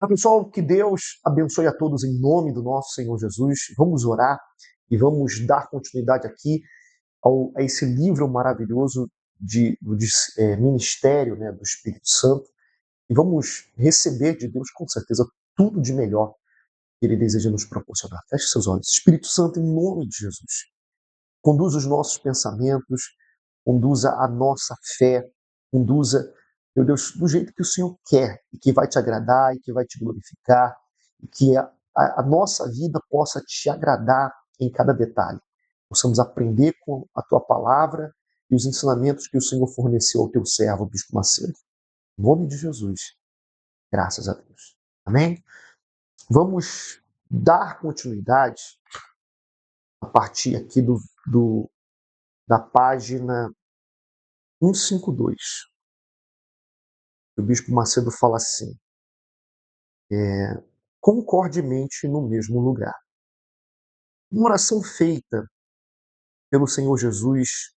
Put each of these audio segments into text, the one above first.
Pessoal, que Deus abençoe a todos em nome do nosso Senhor Jesus. Vamos orar e vamos dar continuidade aqui a esse livro maravilhoso de ministério, né, do Espírito Santo, e vamos receber de Deus com certeza tudo de melhor que Ele deseja nos proporcionar. Feche seus olhos. Espírito Santo, em nome de Jesus, conduza os nossos pensamentos, conduza a nossa fé, conduza, meu Deus, do jeito que o Senhor quer e que vai te agradar e que vai te glorificar e que a nossa vida possa te agradar em cada detalhe. Possamos aprender com a tua palavra e os ensinamentos que o Senhor forneceu ao teu servo, Bispo Macedo. Em nome de Jesus, graças a Deus. Amém? Vamos dar continuidade a partir aqui da página 152. O Bispo Macedo fala assim: concordemente no mesmo lugar. Uma oração feita pelo Senhor Jesus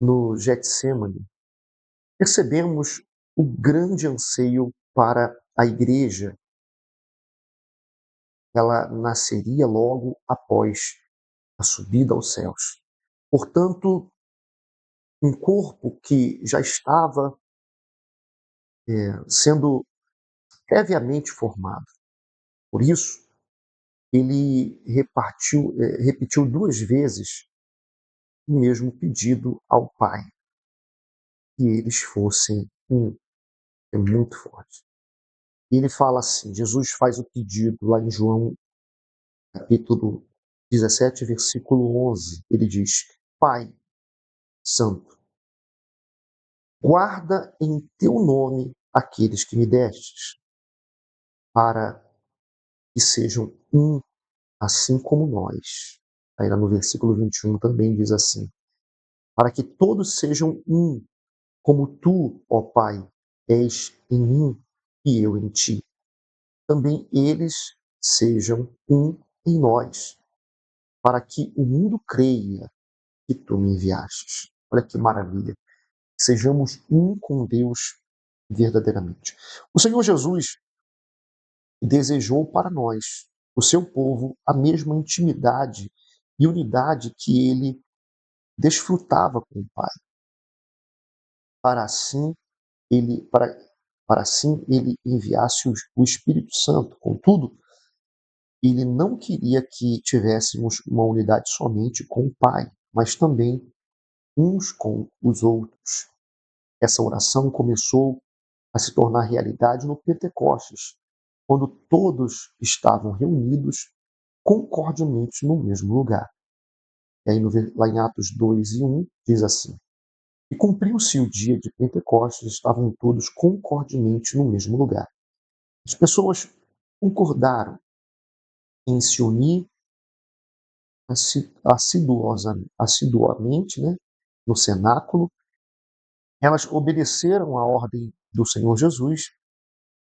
no Getsemane, percebemos o grande anseio para a igreja. Ela nasceria logo após a subida aos céus. Portanto, um corpo que já estava sendo previamente formado. Por isso, ele repetiu duas vezes o mesmo pedido ao Pai, que eles fossem um. É muito forte. E ele fala assim, Jesus faz o pedido lá em João, capítulo 17, versículo 11. Ele diz: Pai Santo, guarda em teu nome aqueles que me destes, para que sejam um, assim como nós. Aí lá no versículo 21 também diz assim: para que todos sejam um, como tu, ó Pai, és em mim e eu em ti. Também eles sejam um em nós, para que o mundo creia que tu me enviastes. Olha que maravilha. Sejamos um com Deus verdadeiramente. O Senhor Jesus desejou para nós, o seu povo, a mesma intimidade e unidade que ele desfrutava com o Pai. Para assim para assim ele enviasse o Espírito Santo. Contudo, ele não queria que tivéssemos uma unidade somente com o Pai, mas também uns com os outros. Essa oração começou a se tornar realidade no Pentecostes, quando todos estavam reunidos concordemente no mesmo lugar. E aí, lá em Atos 2:1, diz assim: E cumpriu-se o dia de Pentecostes, estavam todos concordemente no mesmo lugar. As pessoas concordaram em se unir assiduamente, né, no cenáculo. Elas obedeceram à ordem do Senhor Jesus,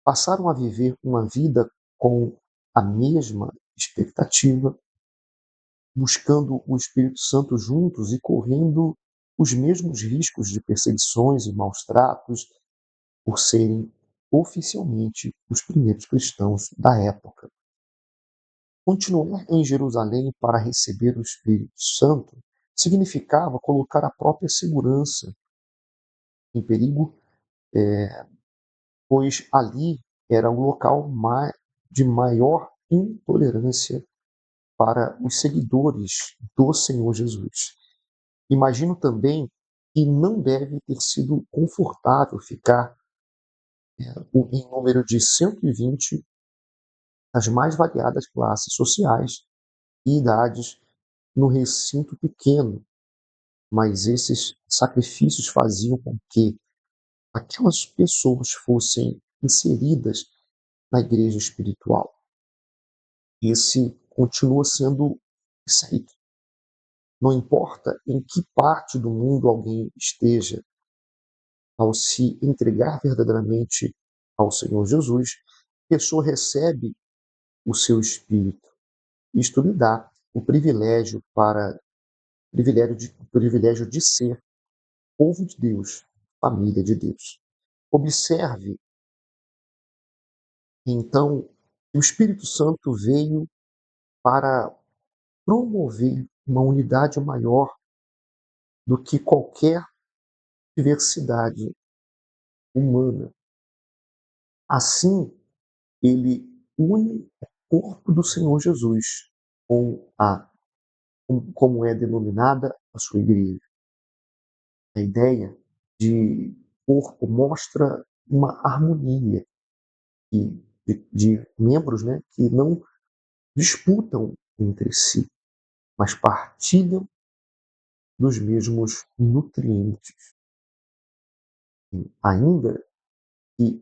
passaram a viver uma vida com a mesma expectativa, buscando o Espírito Santo juntos e correndo os mesmos riscos de perseguições e maus tratos por serem oficialmente os primeiros cristãos da época. Continuar em Jerusalém para receber o Espírito Santo significava colocar a própria segurança em perigo, pois ali era o local de maior intolerância para os seguidores do Senhor Jesus. Imagino também que não deve ter sido confortável ficar em número de 120 das mais variadas classes sociais e idades no recinto pequeno, mas esses sacrifícios faziam com que aquelas pessoas fossem inseridas na igreja espiritual. Esse continua sendo aceito. Não importa em que parte do mundo alguém esteja, ao se entregar verdadeiramente ao Senhor Jesus, a pessoa recebe o seu espírito. Isto lhe dá o privilégio de ser povo de Deus, família de Deus. Observe Então, o Espírito Santo veio para promover uma unidade maior do que qualquer diversidade humana. Assim, ele une o corpo do Senhor Jesus com como é denominada a sua igreja. A ideia de corpo mostra uma harmonia de membros, né, que não disputam entre si, mas partilham dos mesmos nutrientes, ainda que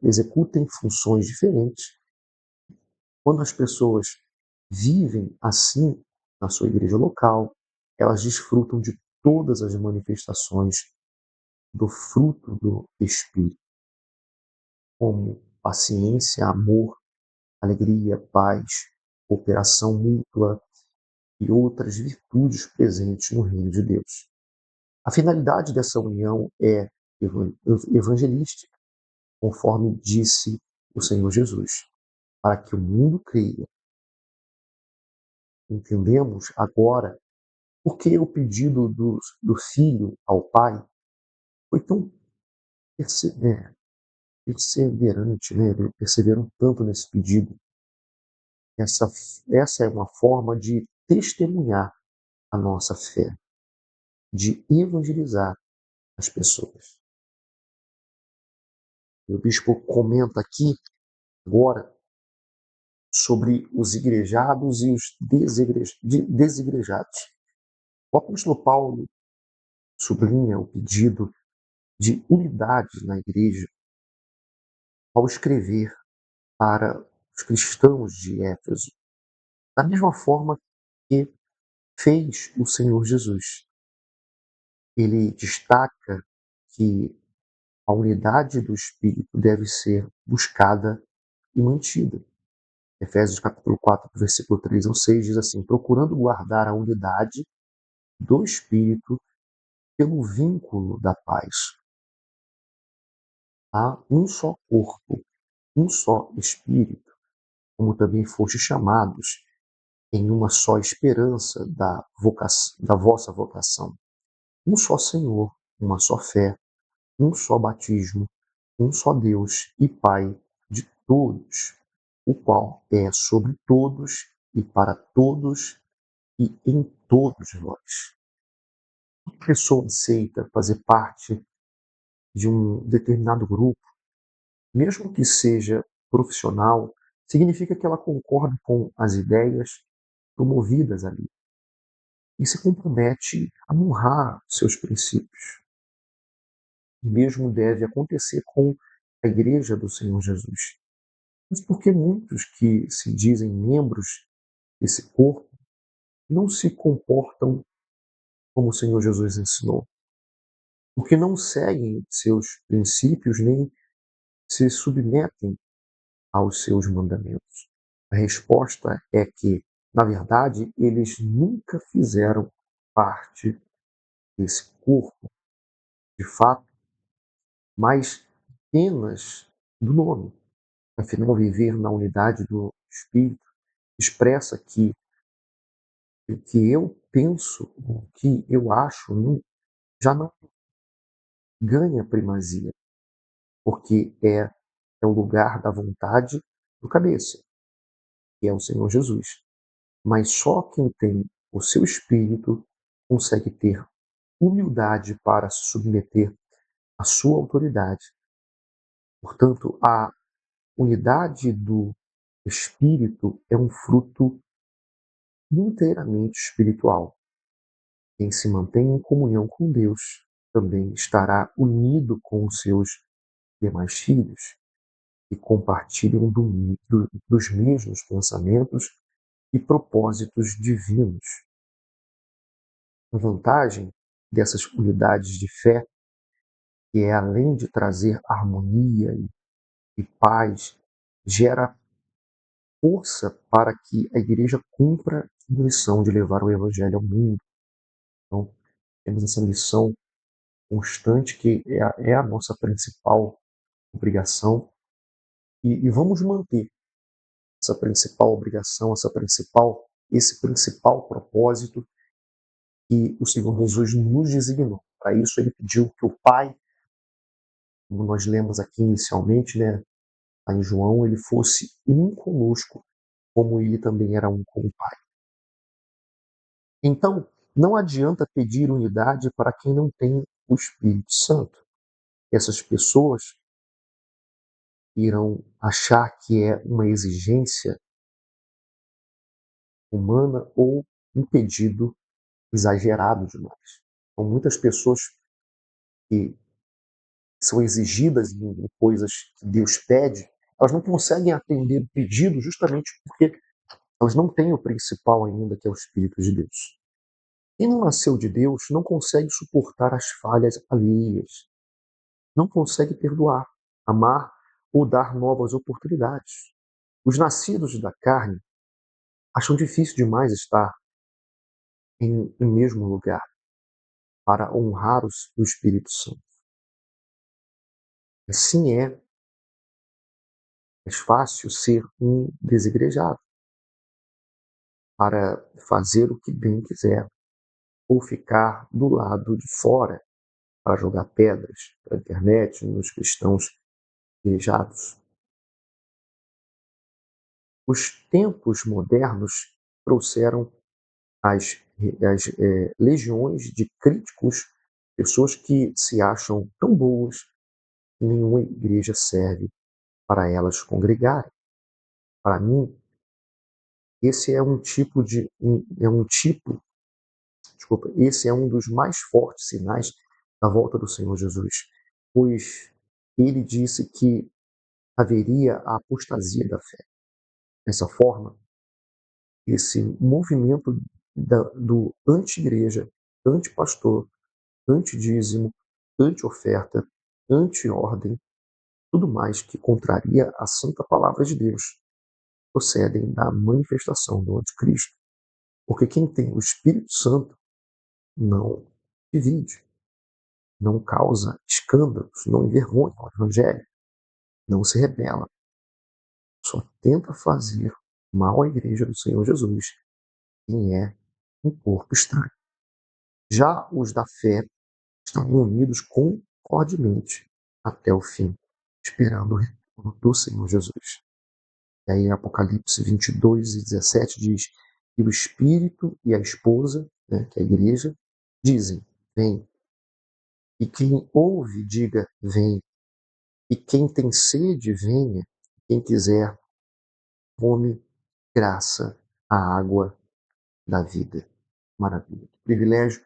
executem funções diferentes. Quando as pessoas vivem assim na sua igreja local, elas desfrutam de todas as manifestações do fruto do Espírito, como paciência, amor, alegria, paz, cooperação mútua e outras virtudes presentes no reino de Deus. A finalidade dessa união é evangelística, conforme disse o Senhor Jesus, para que o mundo creia. Entendemos agora por que o pedido do filho ao pai foi tão perseverante, né? Ele perseverou tanto nesse pedido. Essa, essa é uma forma de testemunhar a nossa fé, de evangelizar as pessoas. O bispo comenta aqui agora sobre os igrejados e os desigrejados. O apóstolo Paulo sublinha o pedido de unidade na igreja ao escrever para os cristãos de Éfeso, da mesma forma que fez o Senhor Jesus. Ele destaca que a unidade do Espírito deve ser buscada e mantida. Efésios capítulo 4, versículo 3 ao 6 diz assim: procurando guardar a unidade do Espírito pelo vínculo da paz. Há um só corpo, um só Espírito, como também foste chamados em uma só esperança da vossa vocação. Um só Senhor, uma só fé, um só batismo, um só Deus e Pai de todos, o qual é sobre todos e para todos e em todos nós. A pessoa aceita fazer parte de um determinado grupo, mesmo que seja profissional, significa que ela concorda com as ideias promovidas ali e se compromete a honrar seus princípios. O mesmo deve acontecer com a Igreja do Senhor Jesus. Mas por que muitos que se dizem membros desse corpo não se comportam como o Senhor Jesus ensinou? Porque não seguem seus princípios nem se submetem aos seus mandamentos? A resposta é que, na verdade, eles nunca fizeram parte desse corpo, de fato, mas apenas do nome. Afinal, viver na unidade do Espírito expressa que o que eu penso, o que eu acho, já não ganha primazia, porque é o lugar da vontade do cabeça, que é o Senhor Jesus. Mas só quem tem o seu espírito consegue ter humildade para se submeter à sua autoridade. Portanto, a unidade do espírito é um fruto inteiramente espiritual. Quem se mantém em comunhão com Deus também estará unido com os seus demais filhos que compartilham dos mesmos pensamentos e propósitos divinos. A vantagem dessas unidades de fé, que é além de trazer harmonia e paz, gera força para que a igreja cumpra a missão de levar o evangelho ao mundo. Então, temos essa missão constante que é a nossa principal obrigação E vamos manter essa principal obrigação, esse principal propósito que o Senhor Jesus nos designou. Para isso, ele pediu que o Pai, como nós lemos aqui inicialmente, né, lá em João, ele fosse um conosco, como ele também era um com o Pai. Então, não adianta pedir unidade para quem não tem o Espírito Santo. Essas pessoas irão achar que é uma exigência humana ou um pedido exagerado demais. São muitas pessoas que são exigidas em coisas que Deus pede, elas não conseguem atender o pedido justamente porque elas não têm o principal ainda, que é o Espírito de Deus. Quem não nasceu de Deus não consegue suportar as falhas alheias, não consegue perdoar, amar ou dar novas oportunidades. Os nascidos da carne acham difícil demais estar em um mesmo lugar para honrar o Espírito Santo. Assim é mais fácil ser um desigrejado para fazer o que bem quiser ou ficar do lado de fora para jogar pedras para a internet nos cristãos igrejados. Os tempos modernos trouxeram as legiões de críticos, pessoas que se acham tão boas que nenhuma igreja serve para elas congregarem. Para mim, esse é um tipo de é um tipo, desculpa, esse é um dos mais fortes sinais da volta do Senhor Jesus, pois ele disse que haveria a apostasia da fé. Dessa forma, esse movimento do anti-igreja, anti-pastor, anti-dízimo, anti-oferta, anti-ordem, tudo mais que contraria a santa palavra de Deus, procedem da manifestação do anticristo. Porque quem tem o Espírito Santo não divide, não causa escândalos, não envergonha o Evangelho, não se rebela, só tenta fazer mal à igreja do Senhor Jesus, quem é um corpo estranho. Já os da fé estão unidos concordemente até o fim, esperando o retorno do Senhor Jesus. E aí em Apocalipse 22:17 diz que o Espírito e a esposa, né, que é a igreja, dizem, vem. E quem ouve, diga, vem. E quem tem sede, venha. Quem quiser, tome graça, a água da vida. Maravilha. Que privilégio.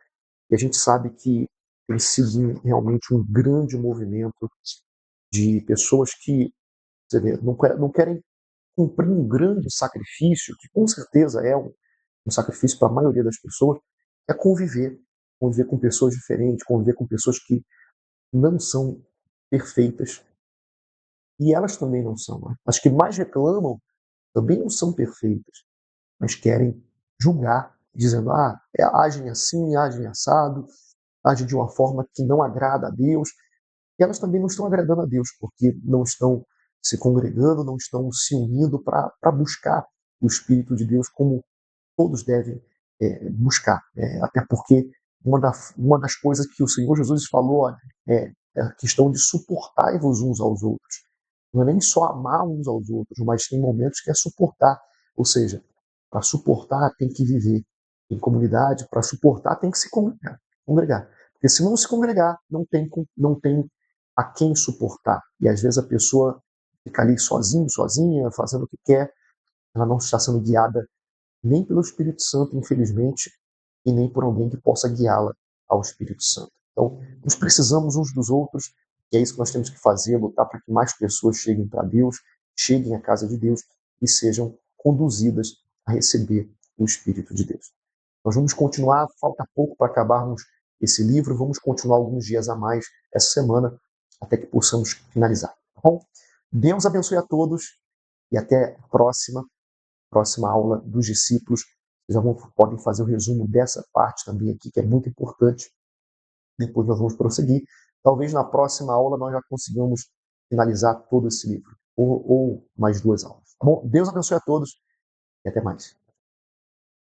E a gente sabe que tem sido realmente um grande movimento de pessoas que, você vê, não querem cumprir um grande sacrifício, que com certeza é um sacrifício para a maioria das pessoas, é conviver com pessoas diferentes, conviver com pessoas que não são perfeitas, e elas também não são. Né? As que mais reclamam também não são perfeitas, mas querem julgar, dizendo, agem assim, agem assado, agem de uma forma que não agrada a Deus, e elas também não estão agradando a Deus, porque não estão se congregando, não estão se unindo para buscar o Espírito de Deus como todos devem buscar. Até porque uma das coisas que o Senhor Jesus falou olha, é a questão de suportar-vos uns aos outros. Não é nem só amar uns aos outros, mas tem momentos que é suportar. Ou seja, para suportar tem que viver em comunidade, para suportar tem que se congregar. Porque se não se congregar, não tem a quem suportar. E às vezes a pessoa fica ali sozinho, sozinha, fazendo o que quer, ela não está sendo guiada nem pelo Espírito Santo, infelizmente, e nem por alguém que possa guiá-la ao Espírito Santo. Então, nós precisamos uns dos outros, e é isso que nós temos que fazer, lutar para que mais pessoas cheguem para Deus, cheguem à casa de Deus e sejam conduzidas a receber o Espírito de Deus. Nós vamos continuar, falta pouco para acabarmos esse livro, vamos continuar alguns dias a mais essa semana, até que possamos finalizar. Tá bom? Deus abençoe a todos e até a próxima aula dos discípulos. Vocês podem fazer o resumo dessa parte também aqui, que é muito importante. Depois nós vamos prosseguir. Talvez na próxima aula nós já consigamos finalizar todo esse livro. ou mais 2 aulas, tá bom? Deus abençoe a todos e até mais.